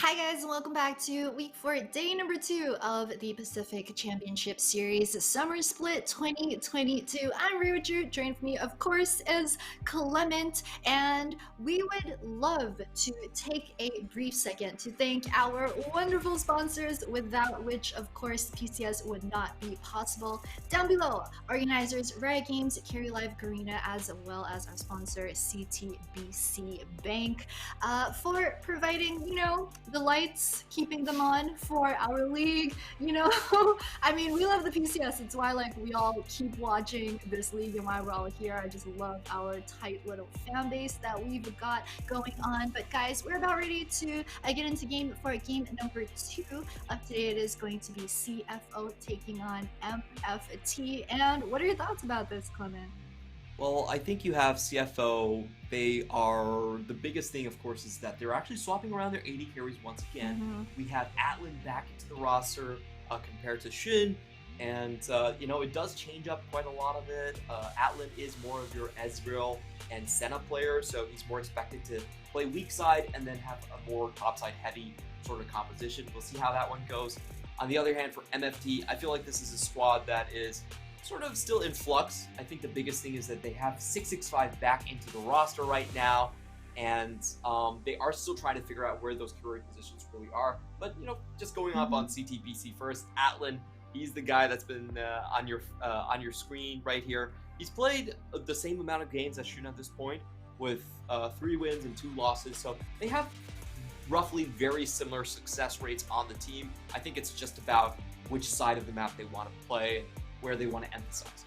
Hi guys, and welcome back to week 4, day number 2 of the Pacific Championship Series Summer Split 2022. I'm Richard. Joined with me, of course, is Clement, and we would love to take a brief second to thank our wonderful sponsors, without which, of course, PCS would not be possible. Down below, organizers Riot Games, Carry Live Garena, as well as our sponsor CTBC Bank, for providing, the lights, keeping them on for our league. I mean, we love the PCS. It's why we all keep watching this league and why we're all here. I just love our tight little fan base that we've got going on. But guys, we're about ready to get into game number 2 of today. It is going to be CFO taking on MFT. And what are your thoughts about this, Clement? Well, I think you have CFO. They are, the biggest thing, of course, is that they're actually swapping around their AD carries once again. We have Atlan back into the roster compared to Shin. And, it does change up quite a lot of it. Atlan is more of your Ezreal and Senna player, so he's more expected to play weak side and then have a more topside heavy sort of composition. We'll see how that one goes. On the other hand, for MFT, I feel like this is a squad that is sort of still in flux. I think the biggest thing is that they have 665 back into the roster right now, and they are still trying to figure out where those carry positions really are. But just going up on CTBC first, Atlan, he's the guy that's been on your screen right here. He's played the same amount of games as Shun at this point, with 3 wins and 2 losses. So they have roughly very similar success rates on the team. I think it's just about which side of the map they want to play, where they want to emphasize.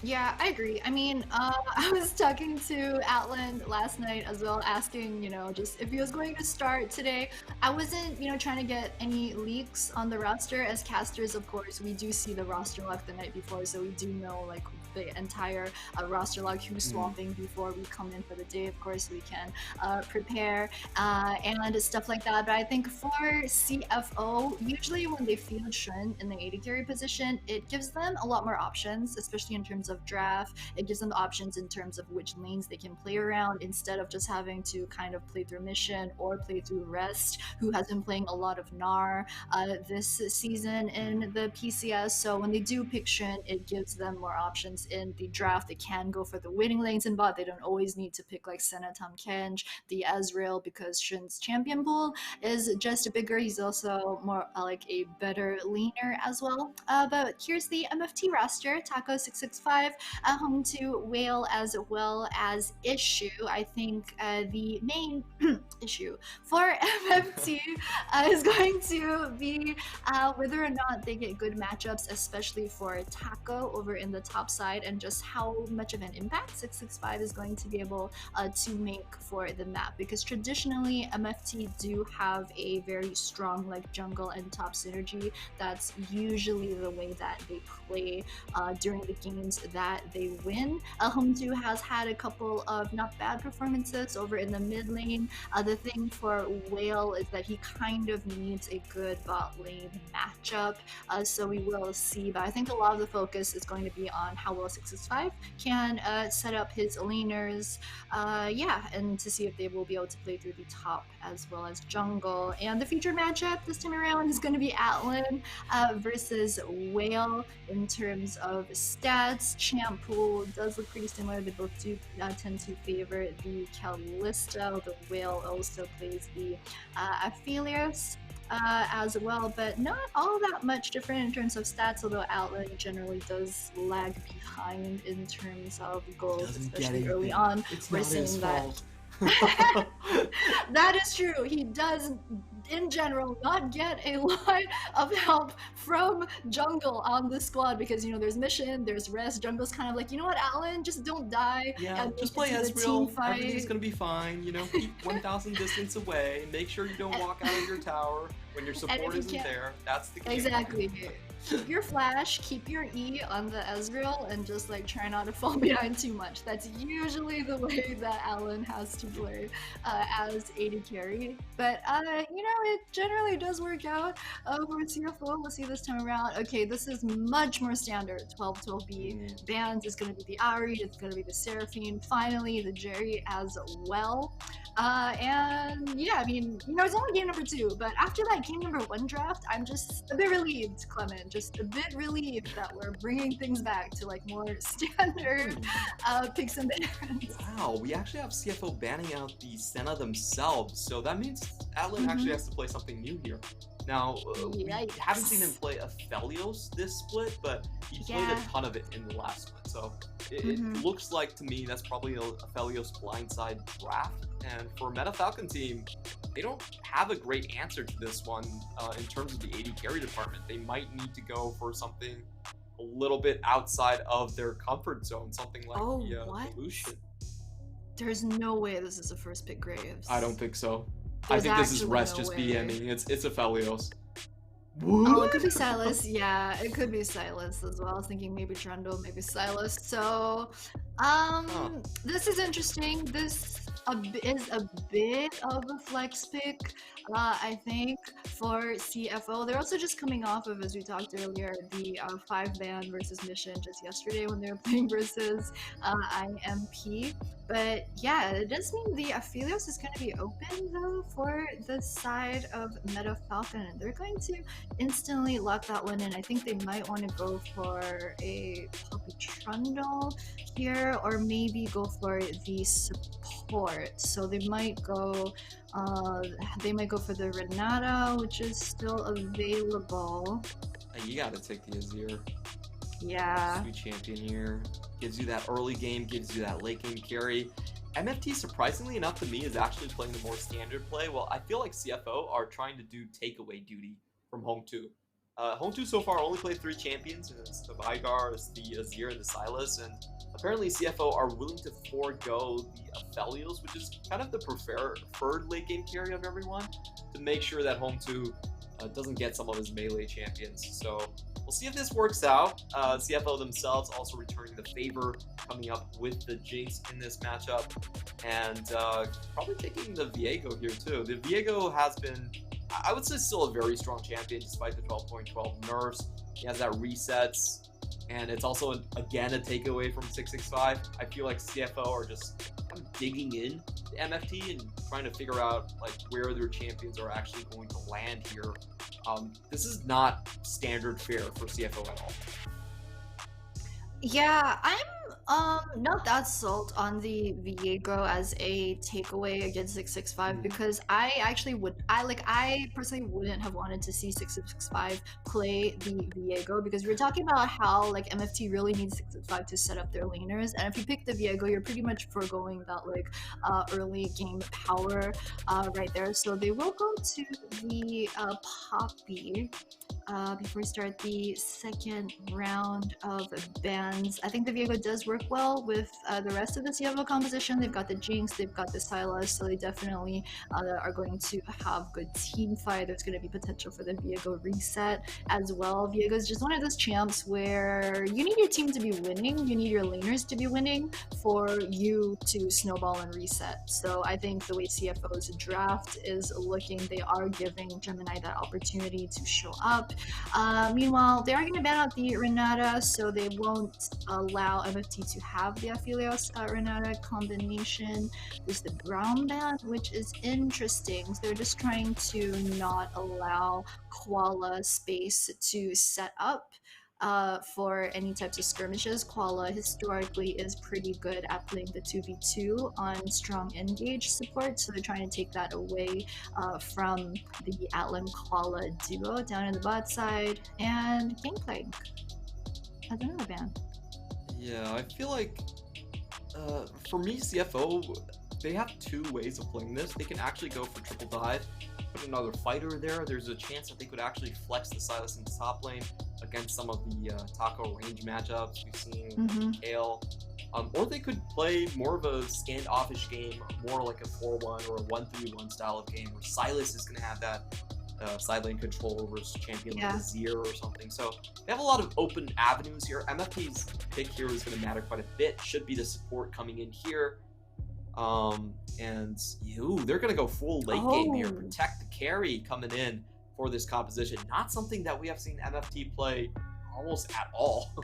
Yeah, I agree. I mean, I was talking to Atlan last night as well, asking, just if he was going to start today. I wasn't, trying to get any leaks on the roster. As casters, of course, we do see the roster log the night before, so we do know, the entire roster log, who's swapping before we come in for the day. Of course, we can prepare and stuff like that. But I think for CFO, usually when they field Shun in the AD carry position, it gives them a lot more options, especially in terms of draft. It gives them the options in terms of which lanes they can play around, instead of just having to kind of play through Mission or play through Rest, who has been playing a lot of Gnar this season in the PCS. So when they do pick Shun, it gives them more options in the draft. They can go for the winning lanes in bot. They don't always need to pick Senna, Tahm Kench, the Ezreal, because Shun's champion pool is just bigger. He's also more a better laner as well. But here's the MFT roster. Taco 665, home to Whale as well as Issue. I think the main issue for MFT is going to be whether or not they get good matchups, especially for Taco over in the top side, and just how much of an impact 665 is going to be able to make for the map. Because traditionally, MFT do have a very strong jungle and top synergy. That's usually the way that they play during the games that they win. Home 2 has had a couple of not bad performances over in the mid lane. The thing for Whale is that he kind of needs a good bot lane matchup, so we will see. But I think a lot of the focus is going to be on how well 665 can set up his laners, and to see if they will be able to play through the top as well as jungle. And the featured matchup this time around is going to be Atlan versus Whale. In terms of stats, champ pool does look pretty similar. They both do tend to favor the Kalista. The Whale also plays the Aphelios as well, but not all that much different in terms of stats, although Atlan generally does lag behind in terms of goals, especially early on. We're seeing that. That is true. He does, in general, not get a lot of help from jungle on the squad, because there's Mission, there's Rest. Jungle's kind of you know what, Alan, just don't die. Yeah, just play Ezreal. Everything's gonna be fine. Keep 1,000 distance away. Make sure you don't walk out of your tower when your support isn't there. That's the key. Exactly. Keep your flash, keep your E on the Ezreal, and just try not to fall behind too much. That's usually the way that Alan has to play as AD carry. But it generally does work out for CFO. We'll see this time around. Okay, this is much more standard. 12-12B bans is going to be the Ari, it's going to be the Seraphine, finally the Jerry as well. And yeah, I mean, it's only game number 2, but after that game number 1 draft, I'm just a bit relieved, Clement. Just a bit relieved that we're bringing things back to like more standard picks and bans. Wow, we actually have CFO banning out the Senna themselves, so that means Atlan actually has to play something new here. Now, we haven't seen him play Aphelios this split, but he played a ton of it in the last split. So it looks like to me that's probably a Aphelios blindside draft. And for a Meta Falcon team, they don't have a great answer to this one in terms of the AD carry department. They might need to go for something a little bit outside of their comfort zone, something like the Lucian. There's no way this is a first pick Graves. I don't think so. I think this is Rest just BMing. It's Aphelios. Oh, it could be Silas. Yeah, it could be Silas as well. I was thinking maybe Trundle, maybe Silas. So, this is interesting. This is a bit of a flex pick, I think, for CFO. They're also just coming off of, as we talked earlier, the 5-ban versus Mission just yesterday when they were playing versus IMP. But yeah, it does mean the Aphelios is going to be open though for the side of Meta Falcon, and they're going to instantly lock that one in. I think they might want to go for a Poppy Trundle here, or maybe go for the support. So they might go for the Renata, which is still available. You gotta take the Azir. Yeah. Sweet champion here. Gives you that early game, gives you that late game carry. MFT, surprisingly enough to me, is actually playing the more standard play. Well, I feel like CFO are trying to do takeaway duty from Home 2. Home 2 so far only played 3 champions, and it's the Vygar, it's the Azir, and the Sylas, and apparently CFO are willing to forego the Aphelios, which is kind of the preferred late game carry of everyone, to make sure that Home 2 doesn't get some of his melee champions. So we'll see if this works out. CFO themselves also returning the favor, coming up with the Jinx in this matchup, and probably taking the Viego here too. The Viego has been, I would say, still a very strong champion despite the 12.12 nerfs. He has that resets, and it's also again a takeaway from 665. I feel like CFO are just kind of digging in to MFT and trying to figure out like where their champions are actually going to land here. This is not standard fare for CFO at all. Yeah, I'm not that sold on the Viego as a takeaway against 665 because I personally wouldn't have wanted to see 665 play the Viego, because we're talking about how like MFT really needs 665 to set up their laners, and if you pick the Viego, you're pretty much foregoing that like early game power right there. So they will go to the Poppy before we start the second round of bans. I think the Viego does work well with the rest of the CFO composition. They've got the Jinx, they've got the Sylas, so they definitely are going to have good team fight. There's going to be potential for the Viego reset as well. Viego is just one of those champs where you need your team to be winning, you need your laners to be winning for you to snowball and reset. So I think the way CFO's draft is looking, they are giving Gemini that opportunity to show up. Meanwhile, they are going to ban out the Renata, so they won't allow MFT to have the Aphelios Renata combination. There's the brown ban, which is interesting. So they're just trying to not allow Koala space to set up for any types of skirmishes. Koala historically is pretty good at playing the 2v2 on strong engage support, so they're trying to take that away from the Atlan Koala duo down in the bot side. And Gangplank as another ban. Yeah, I feel like for me, CFO, they have 2 ways of playing this. They can actually go for triple dive, put another fighter there. There's a chance that they could actually flex the Sylas in the top lane against some of the Taco range matchups we've seen Kale. Or they could play more of a standoffish game, more like a 4-1 or a 1-3-1 style of game where Sylas is going to have that side lane control over his champion like Azir or something. So they have a lot of open avenues here. MFT's pick here is going to matter quite a bit. Should be the support coming in here. And they're gonna go full late game here, Oh. protect the carry coming in for this composition. Not something that we have seen MFT play almost at all.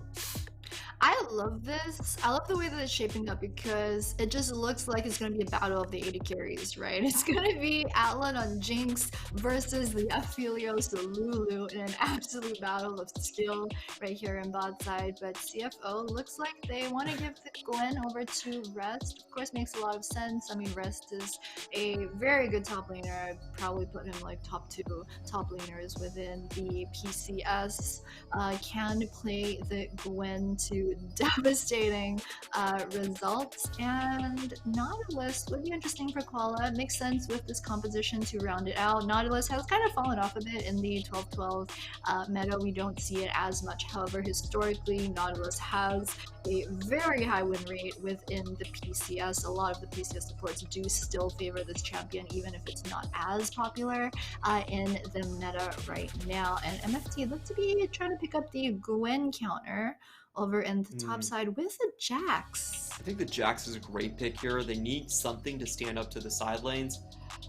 I love this. I love the way that it's shaping up because it just looks like it's going to be a battle of the 80 carries, right? It's going to be Atlan on Jinx versus the Aphelios, the Lulu, in an absolute battle of skill right here in bot side. But CFO looks like they want to give the Gwen over to Rest. Of course, makes a lot of sense. I mean, Rest is a very good top laner. I'd probably put him like top 2 top laners within the PCS. Can play the Gwen to devastating results. And Nautilus would be interesting for Koala. It makes sense with this composition to round it out. Nautilus has kind of fallen off a bit in the 12-12 meta. We don't see it as much. However, historically, Nautilus has a very high win rate within the PCS. A lot of the PCS supports do still favor this champion, even if it's not as popular in the meta right now. And MFT look to be trying to pick up the Gwen counter over in the top side with the Jax. I think the Jax is a great pick here. They need something to stand up to the side lanes.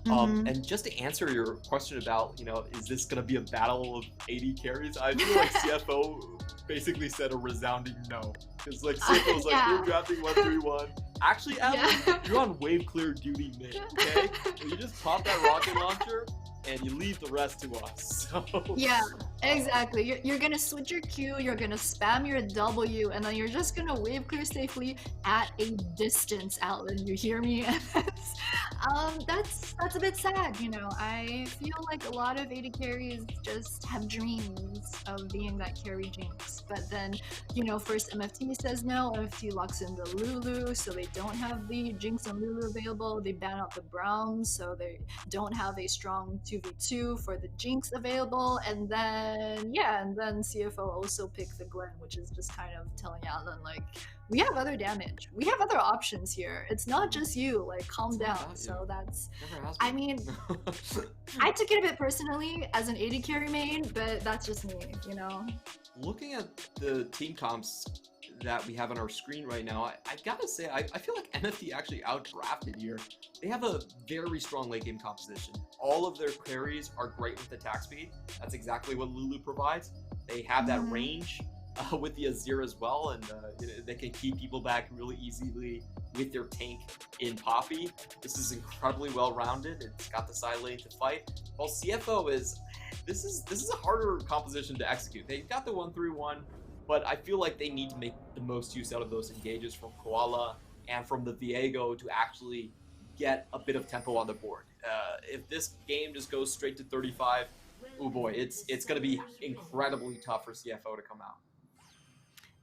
And just to answer your question about, is this going to be a battle of 80 carries? I feel like CFO basically said a resounding no. Because CFO was like, you're drafting 131. Actually, Alan, you're on wave clear duty mid, okay? You just pop that rocket launcher and you leave the rest to us. So yeah, exactly. You're gonna switch your Q, you're gonna spam your W, and then you're just gonna wave clear safely at a distance, Outland. You hear me? That's a bit sad. I feel like a lot of AD carries just have dreams of being that carry Jinx, but then first MFT says no. MFT locks in the Lulu, so they don't have the Jinx and Lulu available. They ban out the Browns, so they don't have a strong 2v2 for the Jinx available. And then CFO also picked the Gwen, which is just kind of telling Alan like, we have other damage, we have other options here, it's not just you, like calm down. So that's, I mean, I took it a bit personally as an AD carry main, but that's just me. Looking at the team comps that we have on our screen right now, I gotta say, I feel like MFT actually outdrafted here. They have a very strong late game composition. All of their carries are great with attack speed. That's exactly what Lulu provides. They have that range with the Azir as well, and they can keep people back really easily with their tank in Poppy. This is incredibly well rounded. It's got the side lane to fight. While CFO this is a harder composition to execute. They've got the 1-3-1, but I feel like they need to make the most use out of those engages from Koala and from the Viego to actually get a bit of tempo on the board. If this game just goes straight to 35, oh boy, it's going to be incredibly tough for CFO to come out.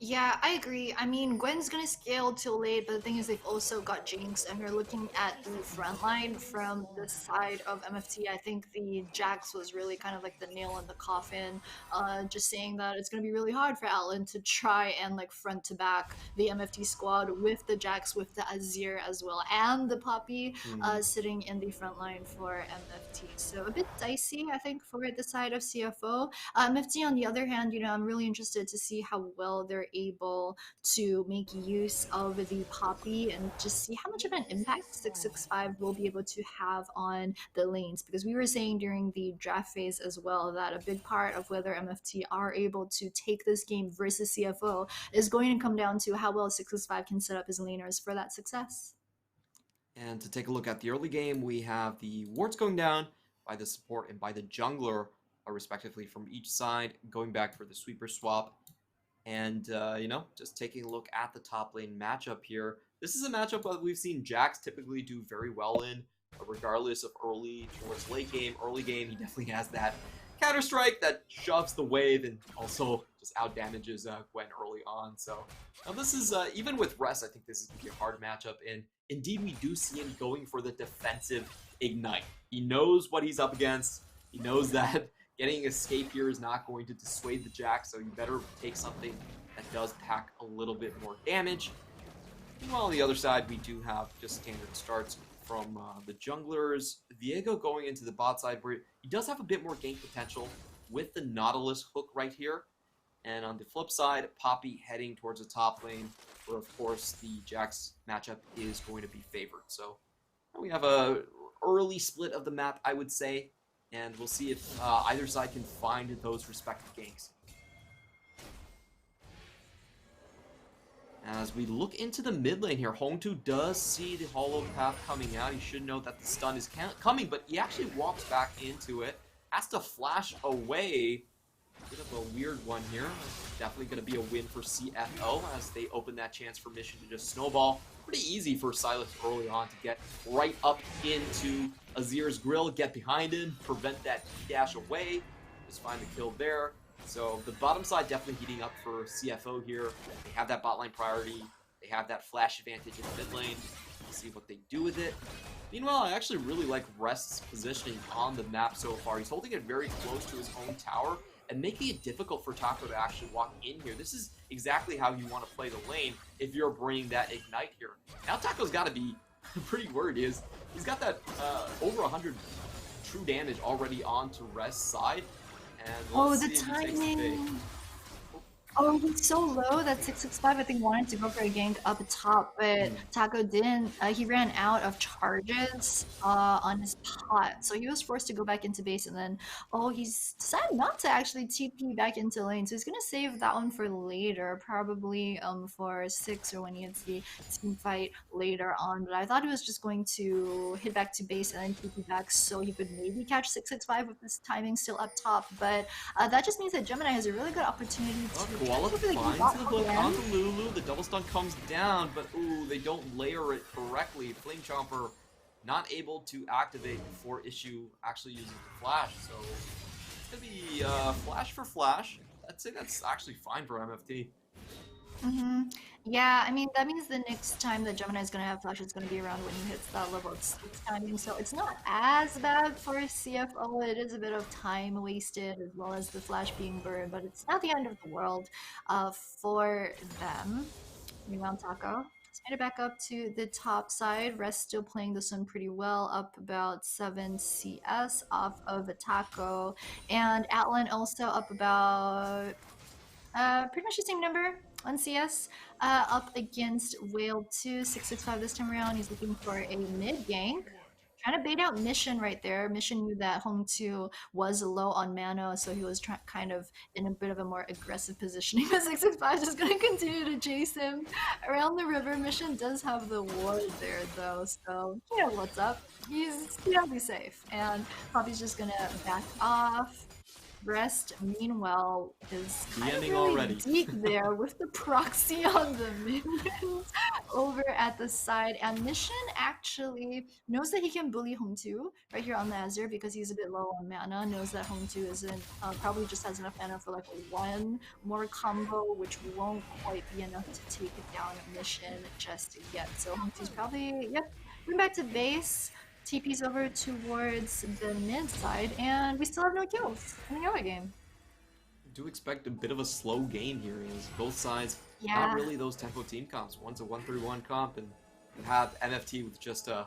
Yeah, I agree. I mean, Gwen's gonna scale till late, but the thing is they've also got Jinx, and you're looking at the front line from the side of MFT. I think the Jax was really kind of like the nail in the coffin, just saying that it's gonna be really hard for Alan to try and like front to back the MFT squad with the Jax, with the Azir as well, and the Poppy sitting in the front line for MFT. So a bit dicey, I think, for the side of CFO. MFT, on the other hand, I'm really interested to see how well they're able to make use of the Poppy and just see how much of an impact 665 will be able to have on the lanes, because we were saying during the draft phase as well that a big part of whether MFT are able to take this game versus CFO is going to come down to how well 665 can set up his laners for that success. And to take a look at the early game, we have the wards going down by the support and by the jungler, respectively, from each side, going back for the sweeper swap. And, just taking a look at the top lane matchup here. This is a matchup that we've seen Jax typically do very well in, regardless of early towards late game. Early game, he definitely has that Counter-Strike that shoves the wave and also just out-damages Gwen early on. So now this is, even with Rest, I think this is going to be a hard matchup. And indeed, we do see him going for the defensive Ignite. He knows what he's up against. He knows that getting escape here is not going to dissuade the Jax, so you better take something that does pack a little bit more damage. Meanwhile, on the other side, we do have just standard starts from the junglers. Viego going into the bot side, where he does have a bit more gank potential with the Nautilus hook right here. And on the flip side, Poppy heading towards the top lane, where of course the Jax matchup is going to be favored. So we have a early split of the map, I would say, and we'll see if either side can find those respective ganks. As we look into the mid lane here, Hong2 does see the hollow path coming out. He should know that the stun is coming, but he actually walks back into it, has to flash away. Bit of a weird one here. Definitely going to be a win for CFO as they open that chance for Mission to just snowball. Pretty easy for Silas early on to get right up into Azir's grill, get behind him, prevent that dash away, just find the kill there. So the bottom side definitely heating up for CFO here. They have that bot lane priority. They have that flash advantage in the mid lane. We'll see what they do with it. Meanwhile, I actually really like Rest's positioning on the map so far. He's holding it very close to his own tower and making it difficult for Taco to actually walk in here. This is exactly how you want to play the lane if you're bringing that Ignite here. Now Taco's got to be pretty worried. He's got that over 100 true damage already onto Rest's side. And oh, the timing. Oh, he's so low that 665, I think, wanted to go for a gank up top, but Taco didn't. He ran out of charges on his pot, so he was forced to go back into base, and then, oh, he's decided not to actually TP back into lane, so he's going to save that one for later, probably for 6 or when he hits the team fight later on, but I thought he was just going to hit back to base and then TP back so he could maybe catch 665 with this timing still up top, but that just means that Gemini has a really good opportunity to Koala finds the hook onto Lulu. The double stun comes down, but ooh, they don't layer it correctly. Flame Chomper not able to activate before Issue actually uses the flash. So it's gonna be flash for flash. I'd say that's actually fine for MFT. Yeah, I mean, that means the next time that Gemini is going to have flash is going to be around when he hits that level 6 timing, so it's not as bad for CFO. It is a bit of time wasted as well as the flash being burned, but it's not the end of the world for them. Meanwhile, Taco let's get it back up to the top side. Rest still playing this one pretty well, up about 7 CS off of a Taco, and Atlan also up about pretty much the same number on CS, up against Whale 2, 665 this time around. He's looking for a mid gank. Trying to bait out Mission right there. Mission knew that Home 2 was low on mana, so he was kind of in a bit of a more aggressive positioning. But 665 is just going to continue to chase him around the river. Mission does have the ward there, though, so you know what's up. He's gonna be safe. And Poppy's just going to back off. Rest, meanwhile, is kind of really already deep there with the proxy on the minions over at the side. And Mission actually knows that he can bully Home 2 right here on the Azir because he's a bit low on mana. Knows that Home 2 isn't, probably just has enough mana for like one more combo, which won't quite be enough to take it down Mission just yet. So Home 2's probably, yep, going back to base. TP's over towards the mid side, and we still have no kills in the early game. I do expect a bit of a slow game here. Is both sides not really those tempo team comps. One's a 1-3-1 comp, and you have MFT with just a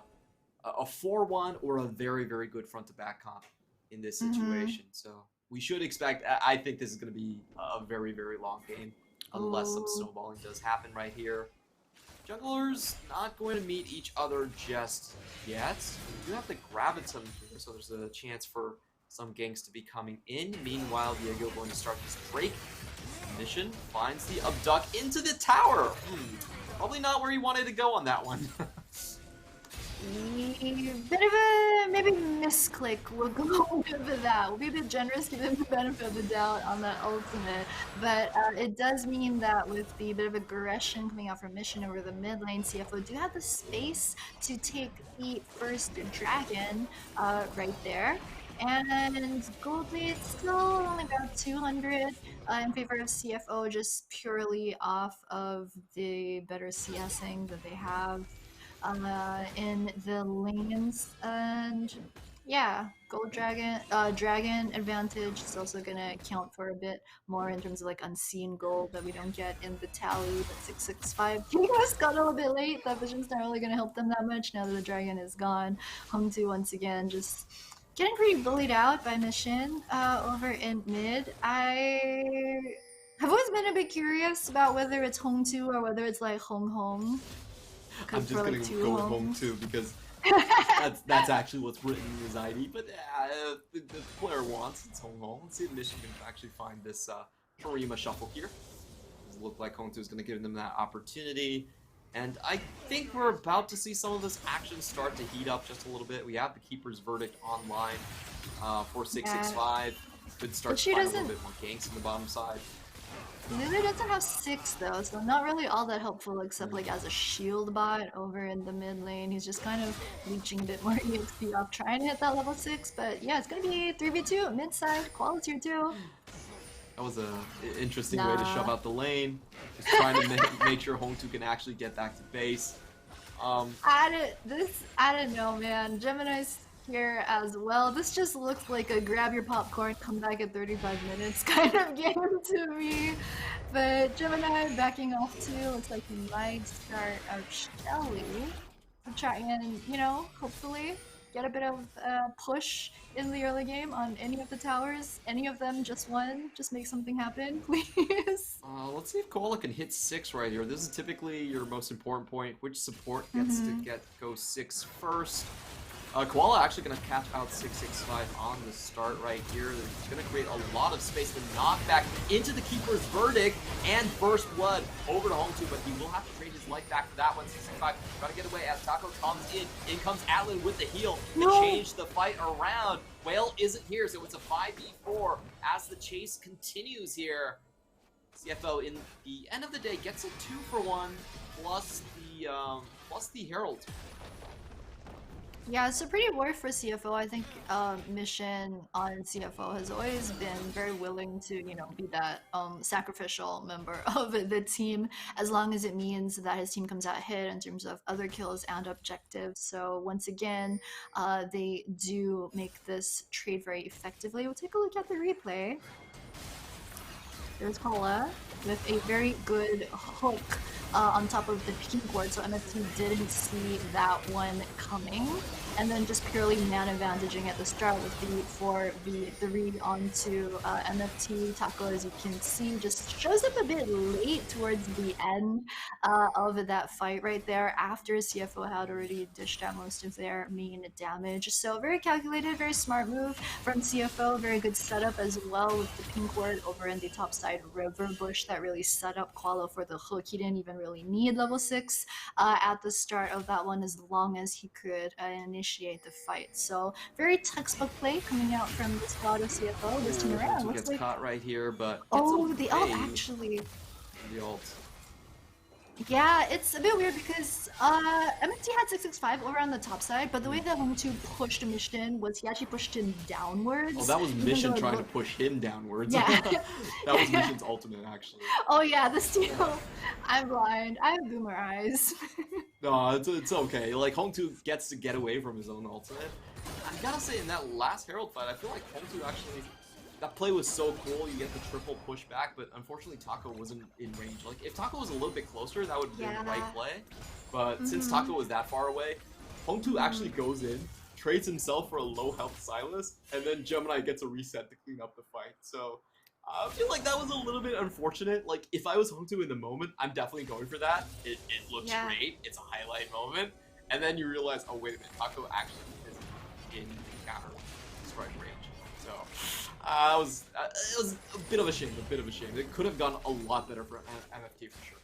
4-1 or a very, very good front to back comp in this situation. So we should expect. I think this is going to be a very, very long game, unless some snowballing does happen right here. Junglers not going to meet each other just yet. We do have the Gravitum here, so there's a chance for some ganks to be coming in. Meanwhile, Diego going to start his Drake. Mission finds the Abduct into the tower. Probably not where he wanted to go on that one. Bit of a maybe misclick. We'll go with that. We'll be a bit generous, give him the benefit of the doubt on that ultimate. But it does mean that with the bit of aggression coming out from Mission over the mid lane, CFO do have the space to take the first dragon right there. And gold lead still only about 200 in favor of CFO, just purely off of the better CSing that they have in the lanes. And yeah, gold dragon dragon advantage is also gonna count for a bit more in terms of like unseen gold that we don't get in the tally. But 665 was got a little bit late. That vision's not really gonna help them that much now that the dragon is gone. Home 2 once again just getting pretty bullied out by Mission over in mid. I have bit curious about whether it's home two or whether it's like home. I'm Because just for gonna like two go with home homes. too because that's actually what's written in his ID. But the player wants it's home. Let's see if Michigan can actually find this Harima shuffle here. Does look like Hongtu is going to give them that opportunity. And I think we're about to see some of this action start to heat up just a little bit. We have the Keeper's Verdict online for Yeah. 665. Could start But to she find a little doesn't. bit more ganks on the bottom side. Lulu doesn't have 6 though, so not really all that helpful except like as a shield bot over in the mid lane. He's just kind of leeching a bit more EXP off trying to hit that level 6, but yeah, it's gonna be 3v2, mid side, quality 2. That was a interesting way to shove Nah. out the lane. Just trying to make sure Hongtu can actually get back to base. I don't know, man. Gemini's here as well. This just looks like a grab your popcorn, come back at 35 minutes kind of game to me. But Gemini backing off too. Looks like he might start out Shelly to try and, hopefully get a bit of push in the early game on any of the towers. Any of them, just one. Just make something happen, please. Let's see if Koala can hit 6 right here. This is typically your most important point. Which support gets to go 6 first? Koala actually going to catch out 665 on the start right here. It's going to create a lot of space to knock back into the Keeper's Verdict and First Blood over to Hongtu, but he will have to trade his life back for that one. 665 trying to get away as Taco comes in. In comes Atlan with the heal to change the fight around. Whale isn't here, so it's a 5v4 as the chase continues here. CFO, in the end of the day, gets a 2-for-1 plus the Herald. Yeah, it's a pretty work for CFO. I think Mission on CFO has always been very willing to, be that sacrificial member of the team, as long as it means that his team comes out ahead in terms of other kills and objectives. So once again, they do make this trade very effectively. We'll take a look at the replay. There's Paula with a very good hook on top of the pink ward, so MFT didn't see that one coming. And then just purely man advantaging at the start with the 4v3 onto MFT. Taco, as you can see, just shows up a bit late towards the end of that fight right there after CFO had already dished out most of their main damage. So very calculated, very smart move from CFO. Very good setup as well with the pink ward over in the top side river bush that really set up Koala for the hook. He didn't even really need level 6 at the start of that one, as long as he could initiate the fight. So very textbook play coming out from the squad of CFO this time around. Gets caught right here, but the ult actually. The ult. Yeah, it's a bit weird because MFT had 665 over on the top side, but the way that Hongtu pushed Mission was he actually pushed him downwards. Oh, that was Mission trying to push him downwards. Yeah. That was Mission's ultimate, actually. Oh yeah, the steal. I'm blind. I have boomer eyes. No, it's okay. Like, Hongtu gets to get away from his own ultimate. I gotta say, in that last Herald fight, I feel like Hongtu actually... That play was so cool, you get the triple pushback, but unfortunately Taco wasn't in range. Like, if Taco was a little bit closer, that would have been the right play. But since Taco was that far away, Hongtu actually goes in, trades himself for a low health Silas, and then Gemini gets a reset to clean up the fight. So, I feel like that was a little bit unfortunate. Like, if I was Hongtu in the moment, I'm definitely going for that. It looks great, it's a highlight moment. And then you realize, oh wait a minute, Taco actually is in counter strike range. So... it was a bit of a shame, It could have gone a lot better for MFT for sure.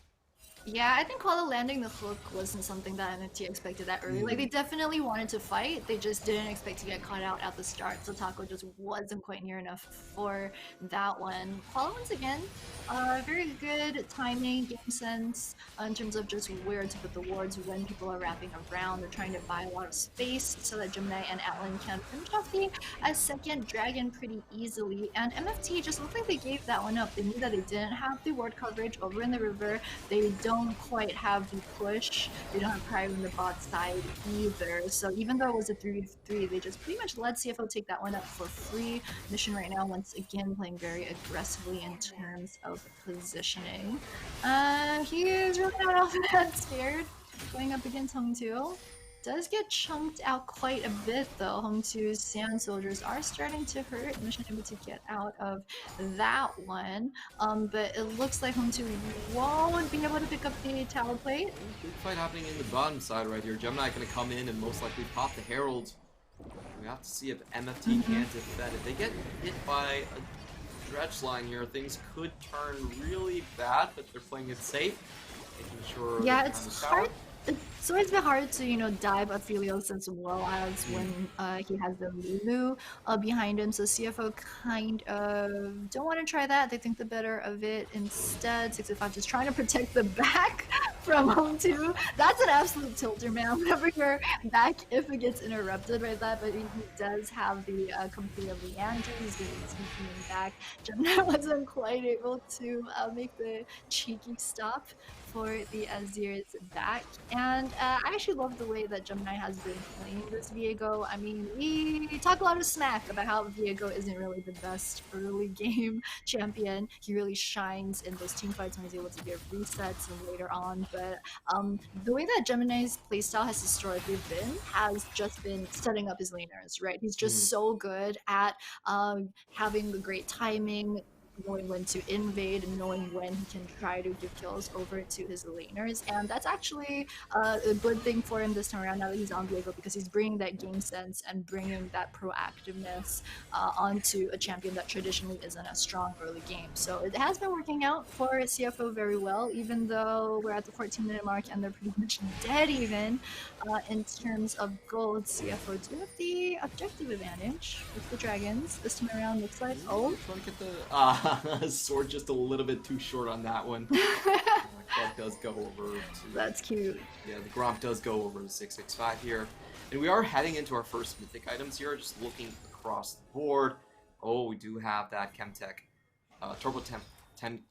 Yeah, I think Koala landing the hook wasn't something that MFT expected that early. Like, they definitely wanted to fight, they just didn't expect to get caught out at the start, so Taco just wasn't quite near enough for that one. Koala, once again, very good timing, game sense, in terms of just where to put the wards when people are wrapping around. They're trying to buy a lot of space so that Gemini and Atlan can finish off the second dragon pretty easily, and MFT just looked like they gave that one up. They knew that they didn't have the ward coverage over in the river, they don't quite have the push, they don't have pride on the bot side either, so even though it was a 3v3, they just pretty much let CFO take that one up for free. Mission right now, once again, playing very aggressively in terms of positioning. He is really not all that scared, going up against Hongtu. does get chunked out quite a bit though. Home 2's Sand Soldiers are starting to hurt. Mission able to get out of that one. But it looks like Home 2 won't be able to pick up the tower plate. Big fight happening in the bottom side right here. Gemini gonna come in and most likely pop the Herald. We have to see if MFT can defend. If they get hit by a dredge line here, things could turn really bad, but they're playing it safe, making sure Yeah, they it's hard. It's always been hard to, dive Aphelios as well as when he has the Lulu behind him. So CFO kind of don't want to try that. They think the better of it instead. 65 just trying to protect the back from Home 2. That's an absolute tilter, man. Whenever your back, if it gets interrupted by that, but he does have the complete of the Andrew. He's going to be coming back. Gemini wasn't quite able to make the cheeky stop for the Azir's back. And I actually love the way that Gemini has been playing this Viego. I mean, we talk a lot of smack about how Viego isn't really the best early game champion. He really shines in those team fights when he's able to get resets and later on. But the way that Gemini's playstyle has historically been has just been setting up his laners, right? He's just so good at having the great timing, knowing when to invade and knowing when he can try to give kills over to his laners. And that's actually a good thing for him this time around now that he's on Diego, because he's bringing that game sense and bringing that proactiveness onto a champion that traditionally isn't as strong early game. So it has been working out for CFO very well, even though we're at the 14-minute mark and they're pretty much dead even in terms of gold. CFO do have the objective advantage with the dragons this time around. Looks like trying to get the sword just a little bit too short on that one. Clark does go over to... That's cute. Yeah, the Gromp does go over to 665 here. And we are heading into our first mythic items here, just looking across the board. Oh, we do have that Chemtech, Turbo Chem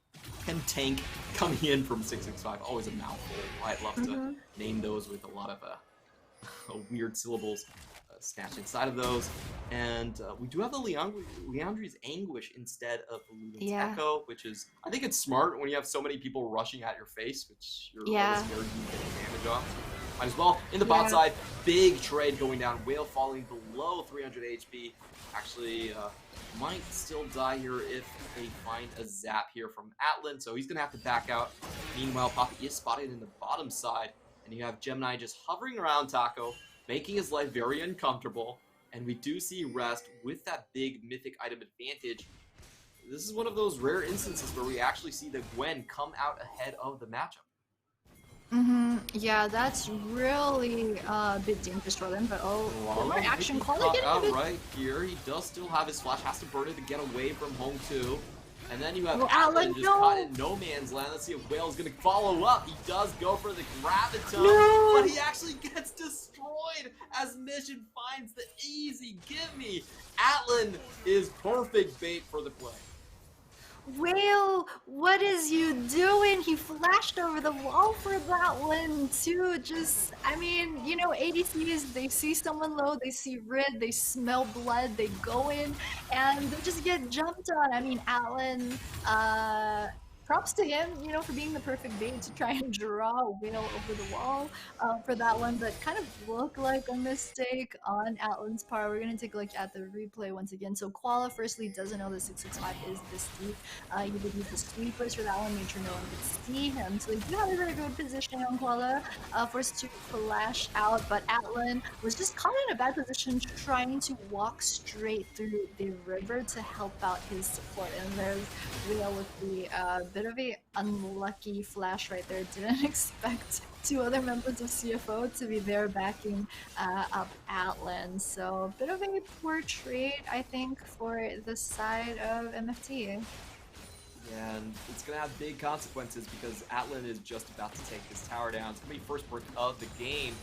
Tank coming in from 665. Always a mouthful. I'd love to name those with a lot of weird syllables. Snatch inside of those, and we do have the Leandri's Anguish instead of the Luden's Echo, which is, I think it's smart when you have so many people rushing at your face, which you're always scared you get damage off. Might as well. In the bot side, big trade going down. Whale falling below 300 HP. Actually, might still die here if they find a zap here from Atlan, so he's gonna have to back out. Meanwhile, Poppy is spotted in the bottom side, and you have Gemini just hovering around Taco, making his life very uncomfortable, and we do see Rest with that big mythic item advantage. This is one of those rare instances where we actually see the Gwen come out ahead of the matchup. Yeah, that's really a bit dangerous for them, but more action quality out right here. He does still have his flash, has to burn it to get away from Home 2. And then you have Atlan just caught in no man's land. Let's see if Whale's going to follow up. He does go for the Graviton, but he actually gets destroyed as Mission finds the easy gimme. Atlan is perfect bait for the play. Whale, what is you doing? He flashed over the wall for that one too. Just, I mean, ADCs, they see someone low, they see red, they smell blood, they go in, and they just get jumped on. I mean, Atlan, props to him, for being the perfect bait to try and draw Whale over the wall for that one, but kind of looked like a mistake on Atlan's part. We're going to take a look at the replay once again. So Koala firstly doesn't know that 665 is this deep. He did use the sweepers for that one, made sure no one could see him. So they do have a very good position on Koala, forced to flash out, but Atlan was just caught in a bad position trying to walk straight through the river to help out his support. And there's Whale with the bit of a unlucky flash right there. Didn't expect two other members of CFO to be there backing up Atlan. So a bit of a poor trade, I think, for the side of MFT. Yeah, and it's going to have big consequences because Atlan is just about to take this tower down. It's going to be first perk of the game.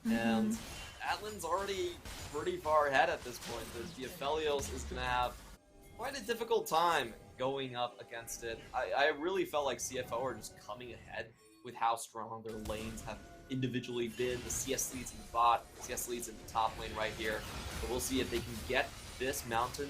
And Atlan's already pretty far ahead at this point. The Aphelios is going to have quite a difficult time going up against it. I really felt like CFO are just coming ahead with how strong their lanes have individually been. The CS leads in the bot, CS leads in the top lane right here. So we'll see if they can get this mountain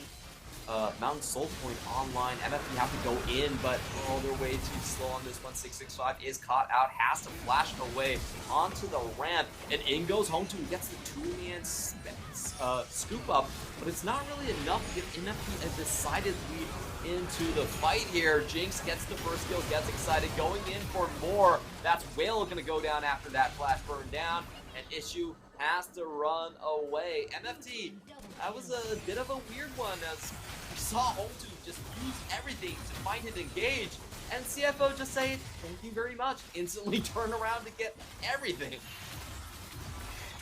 Mountain Soul Point online. MFT have to go in, but oh, they're way too slow on this one. 665 is caught out, has to flash away onto the ramp, and in goes Home 2. Gets the two-man scoop up, but it's not really enough to give MFT a decided lead into the fight here. Jinx gets the first kill, gets excited, going in for more. That's Whale gonna go down after that flash burn down, and Issue has to run away. MFT, that was a bit of a weird one, as we saw Home 2 just use everything to find and engage, and CFO just say, thank you very much, instantly turn around to get everything.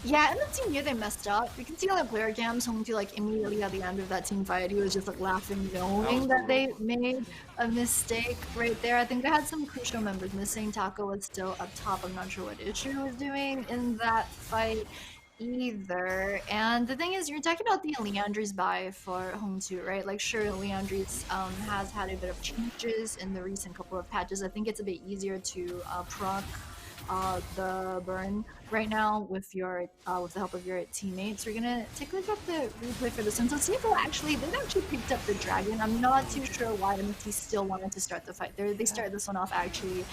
Yeah, and the team here, they messed up. You can see on the player cams, Home 2, like, immediately at the end of that team fight, he was just, like, laughing, knowing that they made a mistake right there. I think they had some crucial members missing. Taco was still up top. I'm not sure what Issue was doing in that fight either. And the thing is, you're talking about the Leandri's buy for Home 2, right? Like, sure, Leandri's has had a bit of changes in the recent couple of patches. I think it's a bit easier to proc the burn right now with your with the help of your teammates. We're gonna take a look at the replay for this one. So CFO they've actually picked up the dragon. I'm not too sure why MFT still wanted to start the fight. They started this one off actually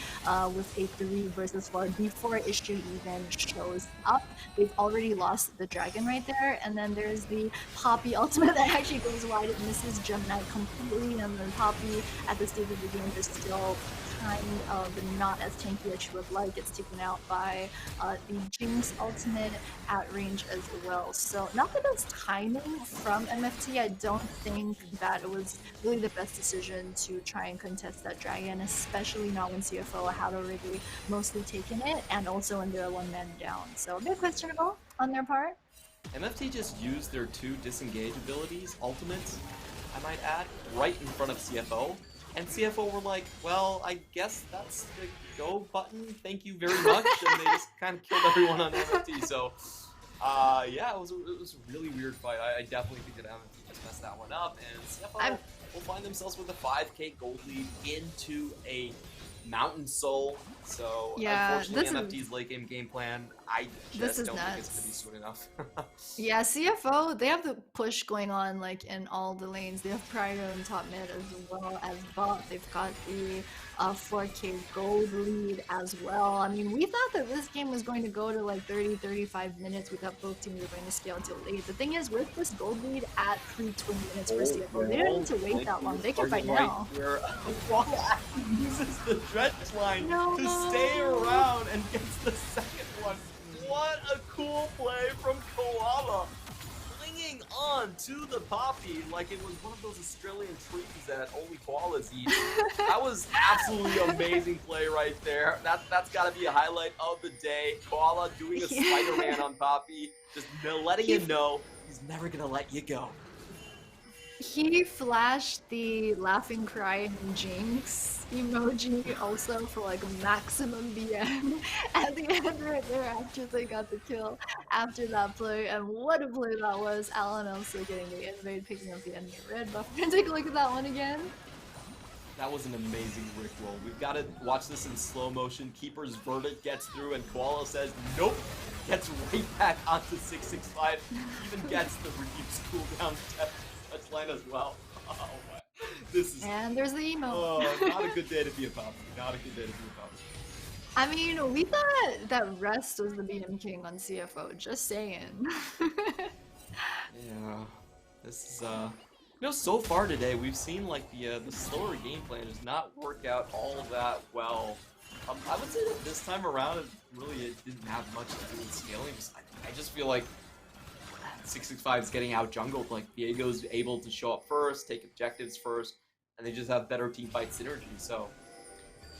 with a 3 versus 4 before Issue even shows up. They've already lost the dragon right there, and then there's the Poppy ultimate that actually goes wide. It misses Gemini completely, and then Poppy at this stage of the game is still kind of not as tanky as she would like. It's taken out by the Jinx ultimate at range as well. So not the best timing from MFT. I don't think that it was really the best decision to try and contest that dragon, especially not when CFO had already mostly taken it and also when they're 1 man down. So a bit questionable on their part. MFT just used their 2 disengage abilities, ultimates, I might add, right in front of CFO. And CFO were like, well, I guess that's the go button. Thank you very much. And they just kind of killed everyone on MFT. So, yeah, it was a really weird fight. I definitely think that MFT just messed that one up. And CFO will find themselves with a 5k gold lead into a Mountain Soul. So, yeah, unfortunately, MFT's late game plan, I just don't think it's going to be soon enough. Yeah, CFO, they have the push going on like in all the lanes. They have Pride and top mid as well as bot. They've got the 4k gold lead as well. I mean, we thought that this game was going to go to like 30-35 minutes. We thought both teams were going to scale until late. The thing is, with this gold lead at pre-20 minutes for CFO, they don't need to wait that long. They can fight now. Koala uses the dredge line to stay around and gets the second one. What a cool play from Koala, clinging on to the Poppy like it was one of those Australian trees that only koalas eat. That was absolutely amazing play right there. That's got to be a highlight of the day. Koala doing a Spider-Man on Poppy, just letting you know he's never gonna let you go. He flashed the laughing crying Jinx emoji also for like maximum BM at the end right there after they got the kill after that play, and what a play that was. Alan also getting the invade, picking up the enemy red buff. We're gonna take a look at that one again. That was an amazing Rickroll. We've got to watch this in slow motion. Keeper's verdict gets through and Koala says nope, gets right back onto 665, even gets the reduced cooldown touchline as well. Oh my. This is... And there's the emo. Oh, not a good day to be a Poppy. Not a good day to be a Poppy. I mean, we thought that Rest was the BM king on CFO, just saying. Yeah, this is, you know, so far today, we've seen, like, the slower game plan just not work out all that well. I would say that this time around, it didn't have much to do with scaling. I just feel like 665 is getting out jungled. Like, Diego's able to show up first, take objectives first, and they just have better team fight synergy, so...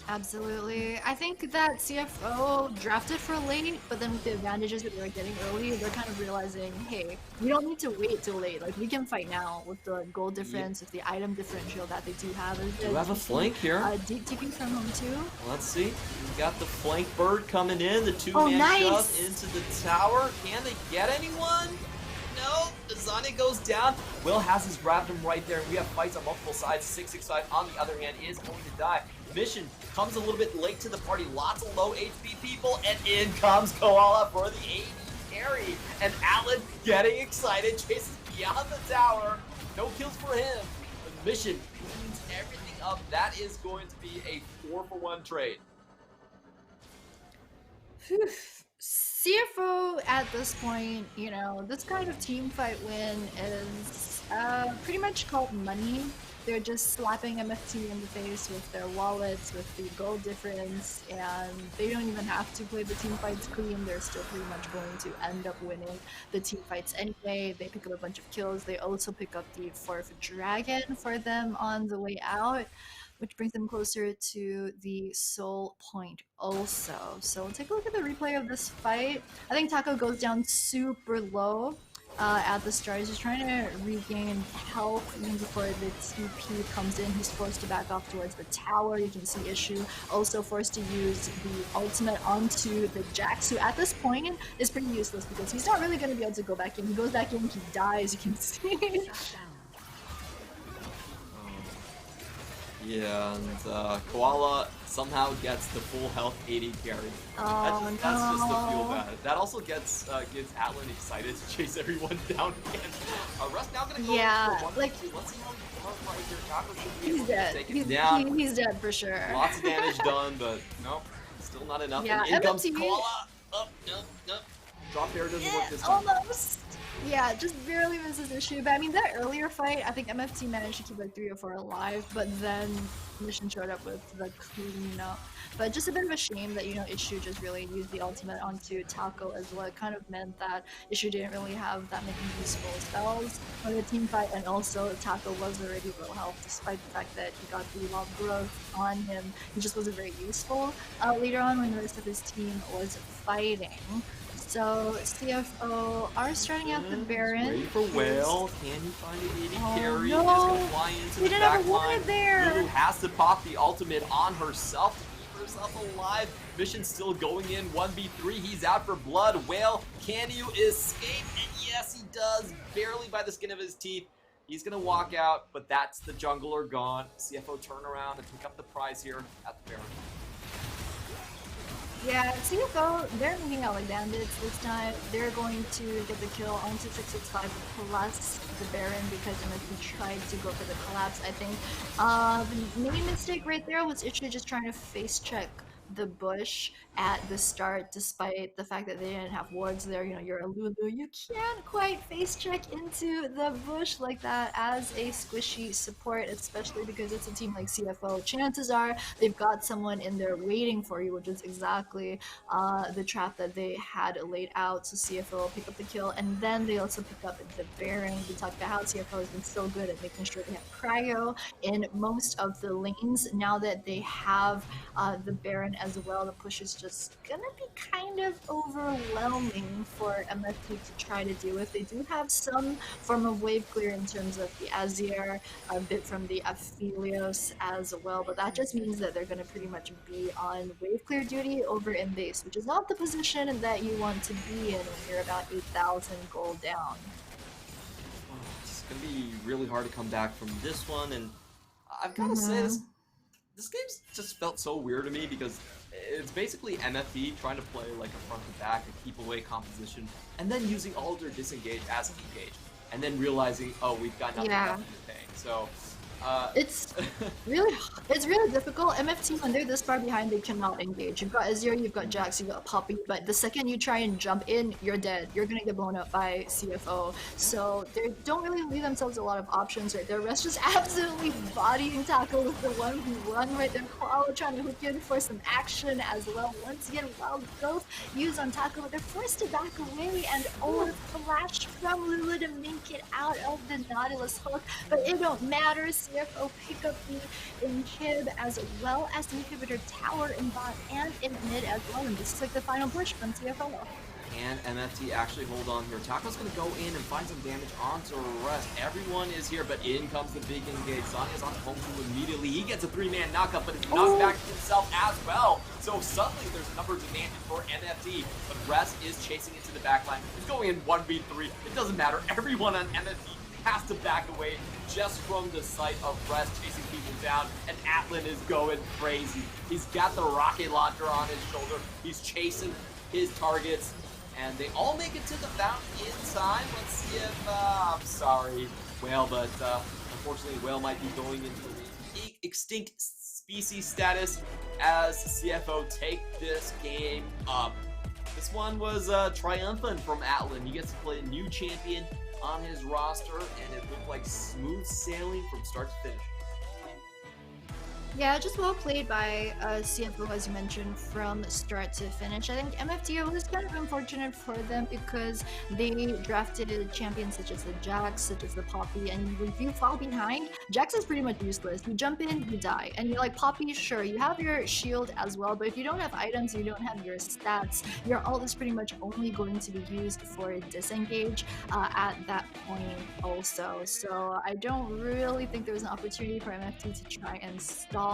Absolutely. I think that CFO drafted for late, but then with the advantages that they were getting early, they're kind of realizing, hey, we don't need to wait till late. Like, we can fight now with the gold difference, with the item differential that they do have. Do have a flank here. Deep TP from Home 2. Let's see. We've got the flank bird coming in, the two-man shove into the tower. Can they get anyone? No, Azania goes down. Will has his grabbed him right there. We have fights on multiple sides. 665 on the other hand is going to die. Mission comes a little bit late to the party. Lots of low HP people, and in comes Koala for the AD carry. And Alan getting excited, chases beyond the tower. No kills for him. Mission cleans everything up. That is going to be a 4-for-1 trade. Phew. CFO at this point, you know, this kind of team fight win is pretty much called money. They're just slapping MFT in the face with their wallets, with the goal difference, and they don't even have to play the team fights clean. They're still pretty much going to end up winning the team fights anyway. They pick up a bunch of kills. They also pick up the 4th dragon for them on the way out, which brings them closer to the soul point also. So take a look at the replay of this fight. I think Taco goes down super low at the start. He's just trying to regain health even before the TP comes in. He's forced to back off towards the tower. You can see Issue also forced to use the ultimate onto the Jax, who at this point is pretty useless because he's not really going to be able to go back in. He goes back in, he dies, you can see. Yeah, and Koala somehow gets the full health 80 carry. Oh, That's just to feel bad. That also gives Atlan excited to chase everyone down again. Russ now gonna go for one. Like, let's see how right here. Taco should be he's able to dead. take it down. He's dead for sure. Lots of damage done, but nope, still not enough. Yeah, and in comes MFT. Koala. Oh, nope. Drop air doesn't work this time. Almost. Yeah, just barely misses Issue. But I mean, that earlier fight, I think MFT managed to keep like 3 or 4 alive, but then Mission showed up with the cleanup. But just a bit of a shame that, you know, Issue just really used the ultimate onto Taco as well. It kind of meant that Issue didn't really have that many useful spells for the team fight, and also Taco was already low health despite the fact that he got the wild growth on him. He just wasn't very useful later on when the rest of his team was fighting. So CFO are starting out the Baron. Ready for Whale. Can he find an 80 carry? No. He's gonna fly into We the didn't back have a ward line. there. Lulu has to pop the ultimate on herself to keep herself alive. Mission still going in 1v3. He's out for blood. Whale, can you escape? And yes, he does. Barely by the skin of his teeth. He's gonna walk out, but that's the jungler gone. CFO turn around and pick up the prize here at the Baron. Yeah, CFO, they're moving out like bandits this time. They're going to get the kill onto 665 plus the Baron because MFT tried to go for the collapse, I think. The main mistake right there was Issue just trying to face check the bush at the start, despite the fact that they didn't have wards there. You know, you're a Lulu, you can't quite face check into the bush like that as a squishy support, especially because it's a team like CFO. Chances are they've got someone in there waiting for you, which is exactly the trap that they had laid out. So CFO will pick up the kill, and then they also pick up the Baron. We talked about how CFO has been so good at making sure they have cryo in most of the lanes. Now that they have the Baron as well, the push is just gonna be kind of overwhelming for MFT to try to deal with. They do have some form of wave clear in terms of the Azir, a bit from the Aphelios as well, but that just means that they're gonna pretty much be on wave clear duty over in base, which is not the position that you want to be in when you're about 8,000 gold down. It's gonna be really hard to come back from this one, and I've gotta say this game's just felt so weird to me because it's basically MFT trying to play like a front to back, a keep away composition, and then using all of their disengage as engage, and then realizing, oh, we've got nothing left in the tank. So it's really difficult. MFT, when they're this far behind, they cannot engage. You've got Azir, you've got Jax, you've got Poppy, but the second you try and jump in, you're dead. You're gonna get blown up by CFO. So they don't really leave themselves a lot of options right there. Rest just absolutely bodying Taco with the 1v1 right there. Koala trying to hook in for some action as well. Once again, wild growth used on Taco, but they're forced to back away, and oh, flash from Lulu to make it out of the Nautilus hook, but it don't matter. CFO pick up the inhib as well as the inhibitor tower in bot and in mid as well, and this is like the final push from CFO. Can MFT actually hold on here? Taco's gonna go in and find some damage onto Rest. Everyone is here, but in comes the big engage. Zanya's on home to immediately. He gets a 3-man knockup, but it's knocked back to himself as well. So suddenly there's numbers advantage for MFT, but Rest is chasing into the backline. He's going in 1v3. It doesn't matter. Everyone on MFT has to back away just from the sight of Rest chasing people down, and Atlan is going crazy. He's got the rocket launcher on his shoulder. He's chasing his targets. and they all make it to the fountain in time. Let's see if, I'm sorry, Whale, but unfortunately, Whale might be going into extinct species status as CFO take this game up. This one was triumphant from Atlan. He gets to play a new champion on his roster, and it looked like smooth sailing from start to finish. Yeah, just well played by CFO, as you mentioned, from start to finish. I think MFT was kind of unfortunate for them because they drafted champions such as the Jax, such as the Poppy, and if you fall behind, Jax is pretty much useless. You jump in, you die. And you're like, Poppy, sure, you have your shield as well, but if you don't have items, you don't have your stats, your ult is pretty much only going to be used for disengage at that point also. So I don't really think there was an opportunity for MFT to try and stall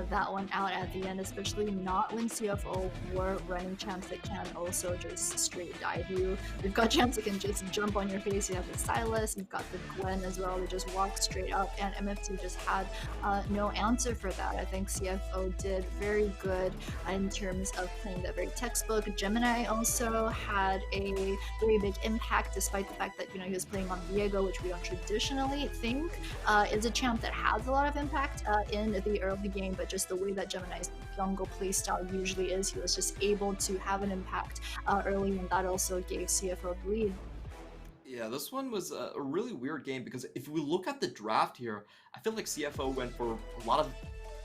that one out at the end, especially not when CFO were running champs that can also just straight dive you. We've got champs that can just jump on your face. You have the Silas, you've got the Gwen as well, they just walk straight up, and MFT just had no answer for that. I think CFO did very good in terms of playing that very textbook. Gemini also had a very big impact, despite the fact that he was playing on Viego, which we don't traditionally think is a champ that has a lot of impact in the early game, but just the way that Gemini's jungle playstyle usually is, he was just able to have an impact early, and that also gave CFO the lead. Yeah, this one was a really weird game because if we look at the draft here, I feel like CFO went for a lot of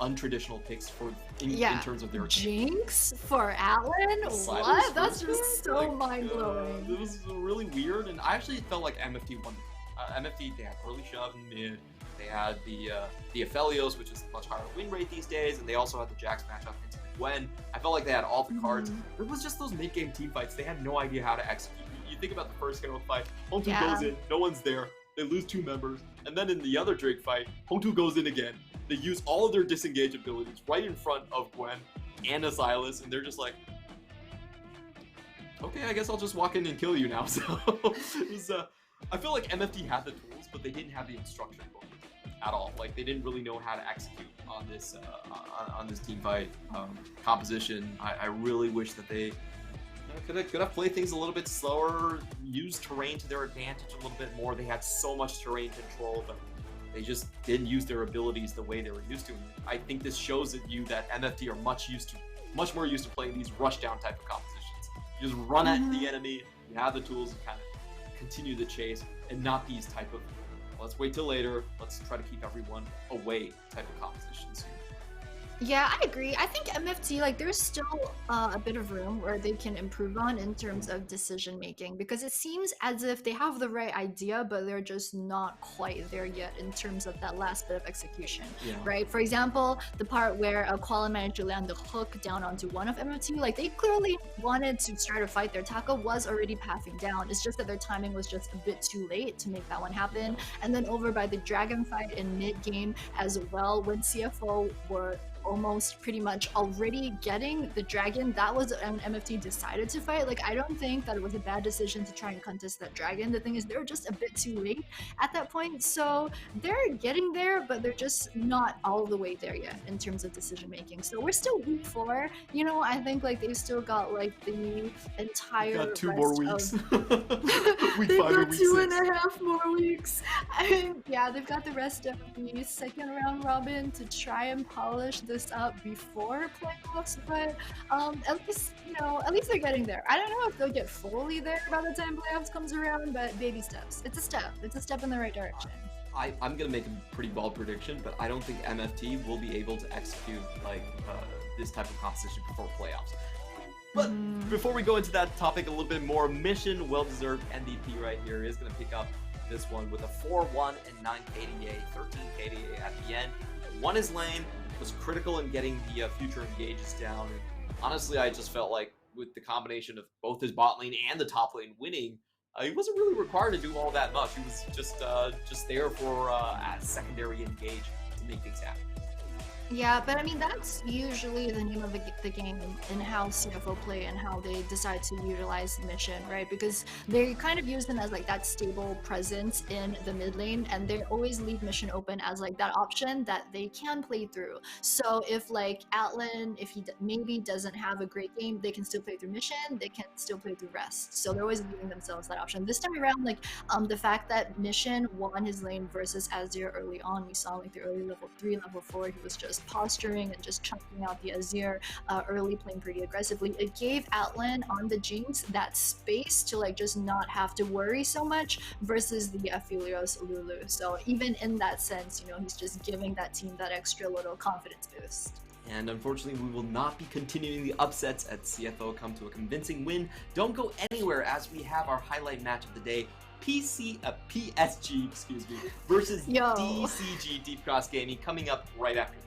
untraditional picks in terms of their Jinx for Atlan. What? That's just so mind blowing. It was really weird, and I actually felt like MFT won. MFT, they had early shove in mid. They had the Aphelios, which is a much higher win rate these days, and they also had the Jax matchup into the Gwen. I felt like they had all the cards. It was just those mid-game team fights. They had no idea how to execute. You think about the first Herald fight, Home 2 goes in, no one's there, they lose 2 members, and then in the other Drake fight, Home 2 goes in again. They use all of their disengage abilities right in front of Gwen and Asilas, and they're just like, okay, I guess I'll just walk in and kill you now. So it was, I feel like MFT had the tools, but they didn't have the instruction book at all. Like, they didn't really know how to execute on this team fight composition. I really wish that they could have played things a little bit slower, used terrain to their advantage a little bit more. They had so much terrain control, but they just didn't use their abilities the way they were used to. And I think this shows you that MFT are much more used to playing these rush down type of compositions. You just run at the enemy, you have the tools to kind of continue the chase, and not these type of let's wait till later, let's try to keep everyone away type of compositions here. Yeah, I agree. I think MFT, like, there's still a bit of room where they can improve on in terms of decision making, because it seems as if they have the right idea, but they're just not quite there yet in terms of that last bit of execution, right? For example, the part where Koala managed to land the hook down onto one of MFT, like, they clearly wanted to start a fight. Their Taka was already pathing down. It's just that their timing was just a bit too late to make that one happen. And then over by the Dragon fight in mid game as well, when CFO were almost pretty much already getting the dragon, that was when MFT decided to fight. Like, I don't think that it was a bad decision to try and contest that dragon. The thing is, they're just a bit too late at that point, so they're getting there, but they're just not all the way there yet in terms of decision making. So we're still week 4, I think, like, they've still got like the entire got 2 more weeks. Week 5 or week 2.5 more weeks. Yeah, they've got the rest of the second round robin to try and polish this up before playoffs, but at least they're getting there. I don't know if they'll get fully there by the time playoffs comes around, but baby steps. It's a step in the right direction. I'm gonna make a pretty bold prediction, but I don't think MFT will be able to execute like this type of composition before playoffs. But before we go into that topic a little bit more, Mission well-deserved MVP right here is gonna pick up this one with a 4-1 and 9 KDA, 13 KDA at the end. One is lane, was critical in getting the future engages down, and honestly, I just felt like with the combination of both his bot lane and the top lane winning, he wasn't really required to do all that much. He was just there for a secondary engage to make things happen. Yeah, but I mean that's usually the name of the game and how CFO play and how they decide to utilize Mission, right? Because they kind of use them as like that stable presence in the mid lane, and they always leave Mission open as like that option that they can play through. So if like Atlan, if he maybe doesn't have a great game, they can still play through Mission, they can still play through Rest. So they're always leaving themselves that option. This time around, like the fact that Mission won his lane versus Azir early on, we saw like the early level 3, level 4, he was just posturing and just chunking out the Azir early, playing pretty aggressively. It gave Atlan on the Jinx that space to like just not have to worry so much versus the Aphelios Lulu. So even in that sense, you know, he's just giving that team that extra little confidence boost. And unfortunately, we will not be continuing the upsets at CFO come to a convincing win. Don't go anywhere as we have our highlight match of the day. PSG, versus Yo. DCG, Deep Cross Gaming, coming up right after